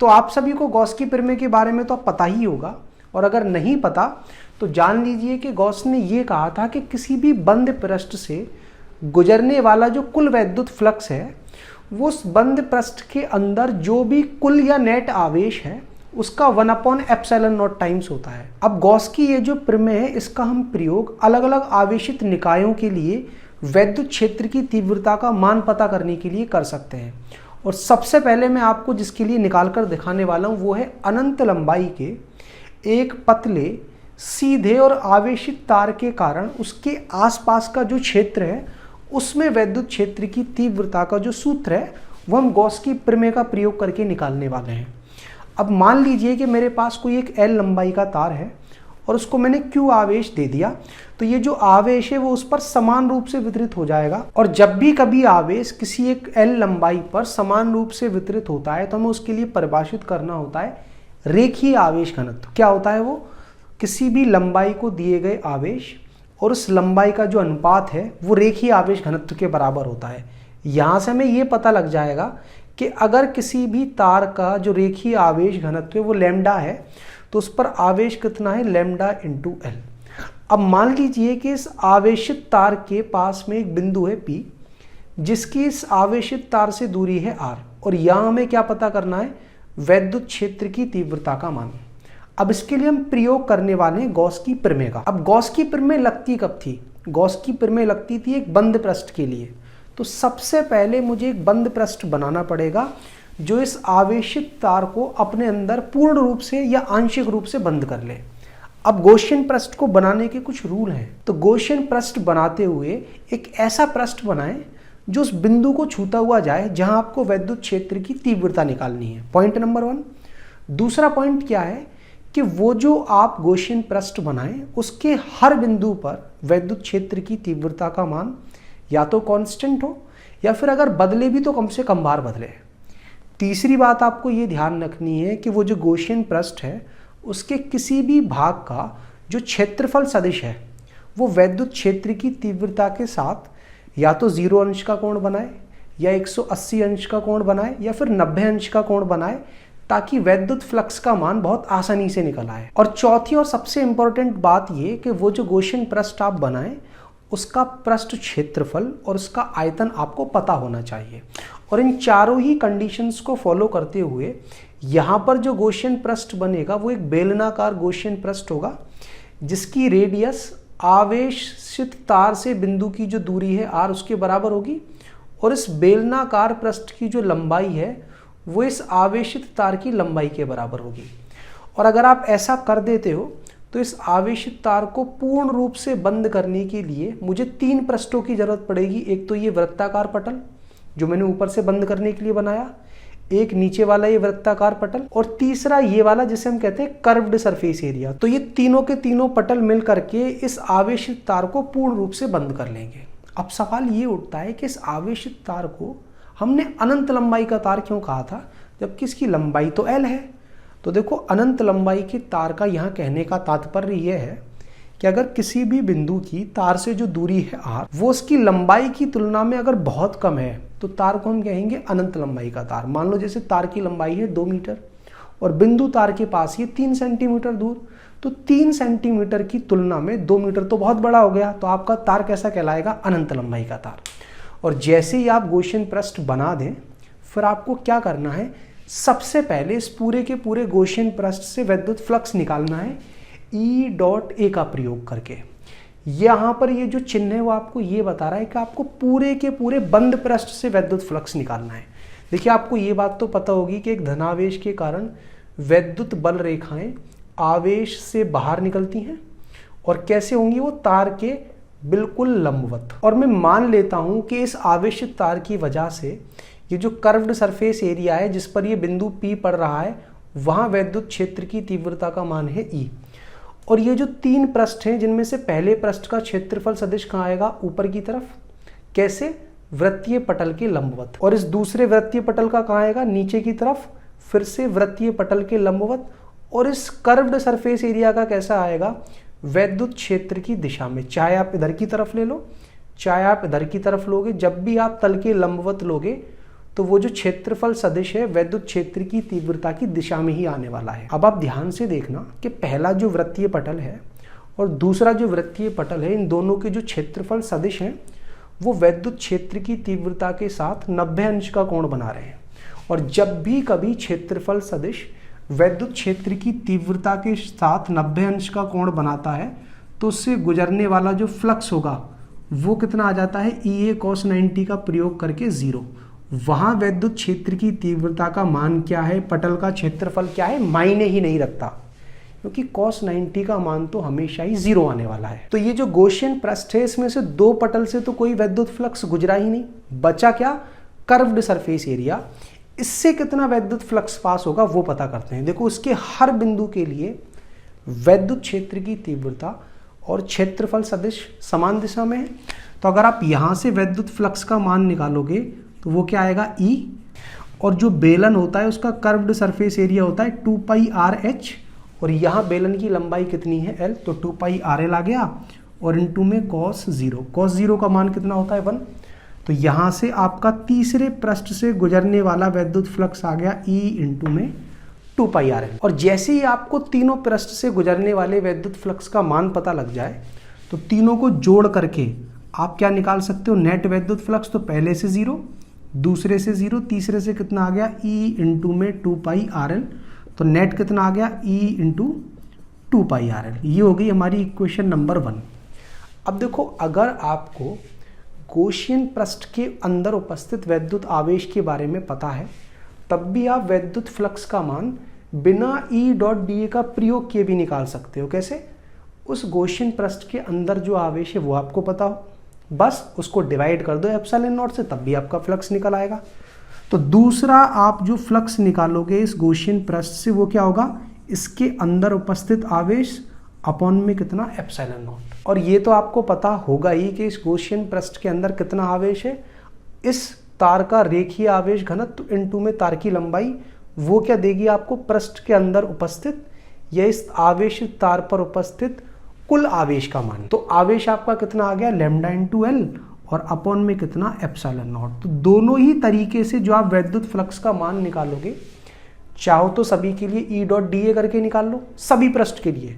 तो आप सभी को गॉस की प्रमेय के बारे में तो अब पता ही होगा, और अगर नहीं पता तो जान लीजिए कि गॉस ने ये कहा था कि किसी भी बंद पृष्ठ से गुजरने वाला जो कुल वैद्युत फ्लक्स है वो उस बंद पृष्ठ के अंदर जो भी कुल या नेट आवेश है उसका 1/ε0 टाइम्स होता है। अब गॉस की ये जो प्रमेय है इसका हम प्रयोग अलग अलग आवेशित निकायों के लिए वैद्युत क्षेत्र की तीव्रता का मान पता करने के लिए कर सकते हैं। और सबसे पहले मैं आपको जिसके लिए निकाल कर दिखाने वाला हूँ वो है अनंत लंबाई के एक पतले सीधे और आवेशित तार के कारण उसके आसपास का जो क्षेत्र है उसमें वैद्युत क्षेत्र की तीव्रता का जो सूत्र है वो हम गॉस की प्रमेय का प्रयोग करके निकालने वाले हैं। अब मान लीजिए कि मेरे पास कोई एक L लंबाई का तार है और उसको मैंने Q आवेश दे दिया, तो ये जो आवेश है वो उस पर समान रूप से वितरित हो जाएगा। और जब भी कभी आवेश किसी एक L लंबाई पर समान रूप से वितरित होता है तो हमें उसके लिए परिभाषित करना होता है रेखीय आवेश घनत्व। क्या होता है वो? किसी भी लंबाई को दिए गए आवेश और उस लंबाई का जो अनुपात है वो रेखीय आवेश घनत्व के बराबर होता है। यहाँ से हमें ये पता लग जाएगा कि अगर किसी भी तार का जो रेखीय आवेश घनत्व है वो लैम्डा है तो उस पर आवेश कितना है? Lambda into L. अब मान लीजिए कि इस आवेशित तार के पास में एक बिंदु है P जिसकी इस आवेशित तार से दूरी है R, और यहाँ हमें क्या पता करना है? वैद्युत क्षेत्र की तीव्रता का मान। अब इसके लिए हम प्रयोग करने वाले हैं गॉस की प्रमेय का। अब गॉस की प्रमेय लगती कब थी? गॉस की प्रमेय लगती थी एक बंद पृष्ठ के लिए। तो सबसे पहले मुझे एक बंद पृष्ठ बनाना पड़ेगा जो इस आवेशित तार को अपने अंदर पूर्ण रूप से या आंशिक रूप से बंद कर ले। अब गॉसियन पृष्ठ को बनाने के कुछ रूल हैं। तो गॉसियन पृष्ठ बनाते हुए एक ऐसा पृष्ठ बनाएं जो उस बिंदु को छूता हुआ जाए जहां आपको वैद्युत क्षेत्र की तीव्रता निकालनी है। Point number 1। दूसरा पॉइंट क्या है कि वो जो आप गॉसियन पृष्ठ बनाएं उसके हर बिंदु पर वैद्युत क्षेत्र की तीव्रता का मान या तो कांस्टेंट हो या फिर अगर बदले भी तो कम से कम बार बदले। तीसरी बात आपको ये ध्यान रखनी है कि वो जो गॉसियन पृष्ठ है उसके किसी भी भाग का जो क्षेत्रफल सदिश है वो वैद्युत क्षेत्र की तीव्रता के साथ या तो 0 अंश का कोण बनाए या 180 अंश का कोण बनाए या फिर 90 अंश का कोण बनाए ताकि वैद्युत फ्लक्स का मान बहुत आसानी से निकल आए। और चौथी और सबसे इंपॉर्टेंट बात ये कि वो जो गॉसियन पृष्ठ आप बनाएं उसका पृष्ठ क्षेत्रफल और उसका आयतन आपको पता होना चाहिए। और इन चारों ही कंडीशंस को फॉलो करते हुए यहाँ पर जो गॉसियन पृष्ठ बनेगा वो एक बेलनाकार गॉसियन पृष्ठ होगा जिसकी रेडियस आवेशित तार से बिंदु की जो दूरी है r उसके बराबर होगी, और इस बेलनाकार पृष्ठ की जो लंबाई है वो इस आवेशित तार की लंबाई के बराबर होगी। और अगर आप ऐसा कर देते हो तो इस आवेशित तार को पूर्ण रूप से बंद करने के लिए मुझे 3 पृष्ठों की जरूरत पड़ेगी। एक तो ये वृत्ताकार पटल जो मैंने ऊपर से बंद करने के लिए बनाया, एक नीचे वाला ये वृत्ताकार पटल, और तीसरा ये वाला जिसे हम कहते हैं कर्व्ड सरफेस एरिया। तो ये तीनों के तीनों पटल मिल करके इस आवेशित तार को पूर्ण रूप से बंद कर लेंगे। अब सवाल ये उठता है कि इस आवेशित तार को हमने अनंत लंबाई का तार क्यों कहा था जबकि इसकी लंबाई तो L है? तो देखो, अनंत लंबाई के तार का यहाँ कहने का तात्पर्य यह है कि अगर किसी भी बिंदु की तार से जो दूरी है R वो उसकी लंबाई की तुलना में अगर बहुत कम है तो तार को हम कहेंगे अनंत लंबाई का तार। मान लो जैसे तार की लंबाई है 2 मीटर और बिंदु तार के पास ये 3 सेंटीमीटर दूर, तो 3 सेंटीमीटर की तुलना में 2 मीटर तो बहुत बड़ा हो गया, तो आपका तार कैसा कहलाएगा? अनंत लंबाई का तार। और जैसे ही आप गॉसियन पृष्ठ बना दें फिर आपको क्या करना है? सबसे पहले इस पूरे के पूरे गॉसियन पृष्ठ से वैद्युत फ्लक्स निकालना है E.A का प्रयोग करके। यहाँ पर ये जो चिन्ह है वो आपको ये बता रहा है कि आपको पूरे के पूरे बंद पृष्ठ से वैद्युत फ्लक्स निकालना है। देखिए, आपको ये बात तो पता होगी कि एक धनावेश के कारण वैद्युत बल रेखाएं आवेश से बाहर निकलती हैं और कैसे होंगी? वो तार के बिल्कुल लंबवत। और मैं मान लेता हूं कि इस आवेशित तार की वजह से ये जो कर्व्ड सरफेस एरिया है जिस पर ये बिंदु P पड़ रहा है वहां वैद्युत क्षेत्र की तीव्रता का मान है E। और ये जो 3 पृष्ठ हैं जिनमें से पहले पृष्ठ का क्षेत्रफल सदिश कहाँ आएगा? ऊपर की तरफ। कैसे? वृत्तीय पटल के लंबवत। और इस दूसरे वृत्तीय पटल का कहाँ आएगा? नीचे की तरफ, फिर से वृत्तीय पटल के लंबवत। और इस कर्व्ड सरफेस एरिया का कैसा आएगा? वैद्युत क्षेत्र की दिशा में। चाहे आप इधर की तरफ ले लो चाहे आप इधर की तरफ लोगे, जब भी आप तल के लंबवत लोगे तो वो जो क्षेत्रफल सदिश है वैद्युत क्षेत्र की तीव्रता की दिशा में ही आने वाला है। अब आप ध्यान से देखना कि पहला जो वृत्तीय पटल है और दूसरा जो वृत्तीय पटल है, इन दोनों के जो क्षेत्रफल सदिश हैं वो वैद्युत क्षेत्र की तीव्रता के साथ 90 अंश का कोण बना रहे हैं। और जब भी कभी क्षेत्रफल सदिश वैद्युत क्षेत्र की तीव्रता के साथ 90 अंश का कोण बनाता है तो उससे गुजरने वाला जो फ्लक्स होगा वो कितना आ जाता है, EA cos 90 का प्रयोग करके 0। वहां वैद्युत क्षेत्र की तीव्रता का मान क्या है, पटल का क्षेत्रफल क्या है, मायने ही नहीं रखता, क्योंकि cos 90 का मान तो हमेशा ही 0 आने वाला है। तो ये जो गॉसियन पृष्ठ है इसमें से दो पटल से तो कोई वैद्युत फ्लक्स गुजरा ही नहीं, बचा क्या, कर्व्ड सरफेस एरिया। इससे कितना वैद्युत फ्लक्स पास होगा वो पता करते हैं। देखो उसके हर बिंदु के लिए वैद्युत क्षेत्र की तीव्रता और क्षेत्रफल सदिश समान दिशा में है। तो अगर आप यहां से वैद्युत फ्लक्स का मान निकालोगे तो वो क्या आएगा, E, और जो बेलन होता है उसका कर्व्ड सरफेस एरिया होता है 2 पाई RH, और यहाँ बेलन की लंबाई कितनी है, L, तो 2 पाई RL आ गया, और इनटू में cos 0 का मान कितना होता है, 1। तो यहाँ से आपका तीसरे पृष्ठ से गुजरने वाला वैद्युत फ्लक्स आ गया E इंटू में 2 पाई RL। और जैसे ही आपको तीनों पृष्ठ से गुजरने वाले वैद्युत फ्लक्स का मान पता लग जाए तो तीनों को जोड़ करके आप क्या निकाल सकते हो, नेट वैद्युत फ्लक्स। तो पहले से 0, दूसरे से 0, तीसरे से कितना आ गया, E इंटू में 2 पाई RL। तो नेट कितना आ गया, E इंटू 2 पाई RL। ये हो गई हमारी इक्वेशन नंबर 1। अब देखो अगर आपको गॉसियन पृष्ठ के अंदर उपस्थित वैद्युत आवेश के बारे में पता है तब भी आप वैद्युत फ्लक्स का मान बिना E.dA का प्रयोग किए भी निकाल सकते हो। कैसे, उस गॉसियन पृष्ठ के अंदर जो आवेश है वो आपको पता हो, बस उसको डिवाइड कर दो एप्सिलॉन नॉट से, तब भी आपका फ्लक्स निकल आएगा। तो दूसरा आप जो फ्लक्स निकालोगे इस गॉसियन पृष्ठ से वो क्या होगा, इसके अंदर उपस्थित आवेश अपॉन में कितना, एप्सिलॉन नॉट। और ये तो आपको पता होगा ही कि इस गॉसियन पृष्ठ के अंदर कितना आवेश है, इस तार का रेखीय आवेश घनत्व इनटू में तार की लंबाई, वो क्या देगी आपको, पृष्ठ के अंदर उपस्थित या इस आवेश तार पर उपस्थित कुल आवेश का मान। तो आवेश आपका कितना आ गया, लैम्डा इंटू L, और अपॉन में कितना, एप्सिलॉन नॉट। तो दोनों ही तरीके से जो आप वैद्युत फ्लक्स का मान निकालोगे, चाहो तो सभी के लिए E.dA करके निकाल लो सभी पृष्ठ के लिए,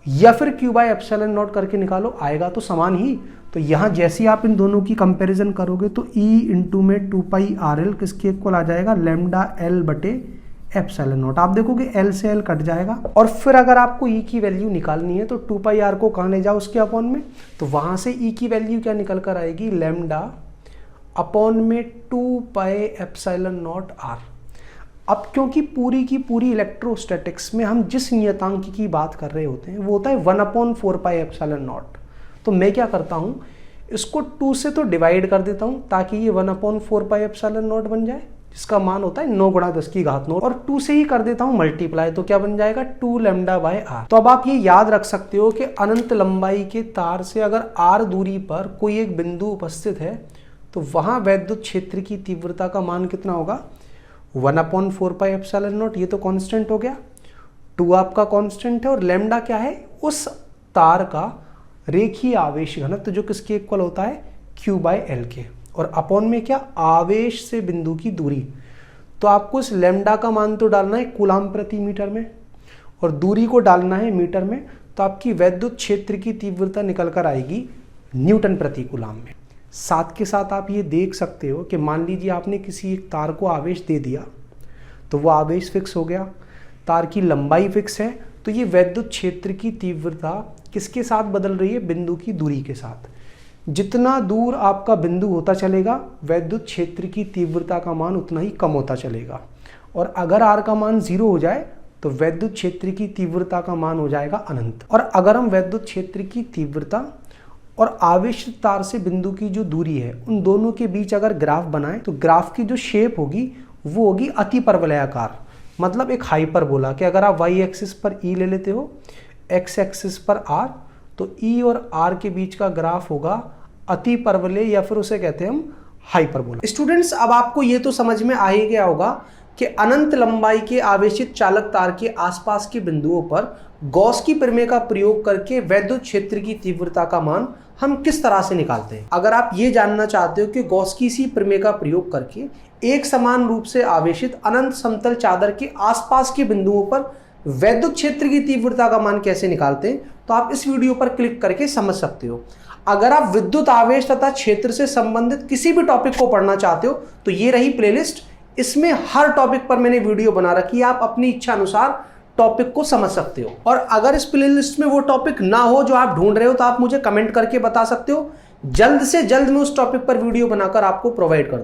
या फिर Q बाय एप्सिलॉन नॉट करके निकालो, आएगा तो समान ही। तो यहाँ जैसे आप इन दोनों की कंपैरिजन करोगे तो E इंटू में 2 पाई RL किसके इक्वल आ जाएगा, लैम्डा L बटे एप्सिलॉन नॉट। आप देखोगे L से L कट जाएगा, और फिर अगर आपको E की वैल्यू निकालनी है तो 2 पाई R को कहाँ ले जाओ, उसके अपॉन में, तो वहाँ से E की वैल्यू क्या निकल कर आएगी, लैम्डा अपॉन में 2 पाई एप्सिलॉन नॉट R। अब क्योंकि पूरी की पूरी इलेक्ट्रोस्टैटिक्स में हम जिस नियतांक की बात कर रहे होते हैं वो होता है 1/4 पाई एप्सिलॉन नॉट। तो मैं क्या करता हूँ, इसको 2 से तो डिवाइड कर देता हूँ ताकि ये 1/4 पाई एप्सिलॉन नॉट बन जाए, जिसका मान होता है 9 गुणा 10 की घात 9, और 2 से ही कर देता हूँ मल्टीप्लाई, तो क्या बन जाएगा, 2 लैम्डा बाय R। तो अब आप ये याद रख सकते हो कि अनंत लंबाई के तार से अगर R दूरी पर कोई एक बिंदु उपस्थित है तो वहां वैद्युत क्षेत्र की तीव्रता का मान कितना होगा, 1/4 पाई एप्सिलॉन नॉट। ये तो कांस्टेंट हो गया, 2 आपका कांस्टेंट है, और लैम्डा क्या है, उस तार का रेखीय आवेश घनत्व जो किसके इक्वल होता है, Q बाय L के, और अपॉन में क्या, आवेश से बिंदु की दूरी। तो आपको इस लैम्डा का मान तो डालना है कूलाम प्रति मीटर में और दूरी को डालना है मीटर में, तो आपकी वैद्युत क्षेत्र की तीव्रता निकल कर आएगी न्यूटन प्रति कूलाम में। साथ के साथ आप ये देख सकते हो कि मान लीजिए आपने किसी एक तार को आवेश दे दिया तो वो आवेश फिक्स हो गया, तार की लंबाई फिक्स है, तो ये वैद्युत क्षेत्र की तीव्रता किसके साथ बदल रही है, बिंदु की दूरी के साथ। जितना दूर आपका बिंदु होता चलेगा वैद्युत क्षेत्र की तीव्रता का मान उतना ही कम होता चलेगा, और अगर R का मान 0 हो जाए तो वैद्युत क्षेत्र की तीव्रता का मान हो जाएगा अनंत। और अगर हम वैद्युत क्षेत्र की तीव्रता और आवेश तार से बिंदु की जो दूरी है उन दोनों के बीच अगर ग्राफ बनाएं तो ग्राफ की जो शेप होगी वो होगी अतिपरवलयाकार, मतलब एक हाइपरबोला। कि अगर आप y एक्सिस पर E ले लेते हो, x एक्सिस पर R, तो E और R के बीच का ग्राफ होगा अतिपरवलय, या फिर उसे कहते हैं हम हाइपरबोला। स्टूडेंट्स अब आपको ये तो समझ में आ ही गया होगा कि अनंत लंबाई के आवेशित चालक तार के आसपास के बिंदुओं पर गॉस की प्रमेय का प्रयोग करके वैद्युत क्षेत्र की तीव्रता का मान हम किस तरह से निकालते हैं। अगर आप ये जानना चाहते हो कि गॉस की इसी प्रमेय का प्रयोग करके एक समान रूप से आवेशित अनंत समतल चादर के आसपास के बिंदुओं पर वैद्युत क्षेत्र की तीव्रता का मान कैसे निकालते हैं, तो आप इस वीडियो पर क्लिक करके समझ सकते हो। अगर आप विद्युत आवेश तथा क्षेत्र से संबंधित किसी भी टॉपिक को पढ़ना चाहते हो तो ये रही प्लेलिस्ट। इसमें हर टॉपिक पर मैंने वीडियो बना रखी है, आप अपनी इच्छा अनुसार टॉपिक को समझ सकते हो। और अगर इस प्लेलिस्ट में वो टॉपिक ना हो जो आप ढूंढ रहे हो तो आप मुझे कमेंट करके बता सकते हो। जल्द से जल्द मैं उस टॉपिक पर वीडियो बनाकर आपको प्रोवाइड कर दूं।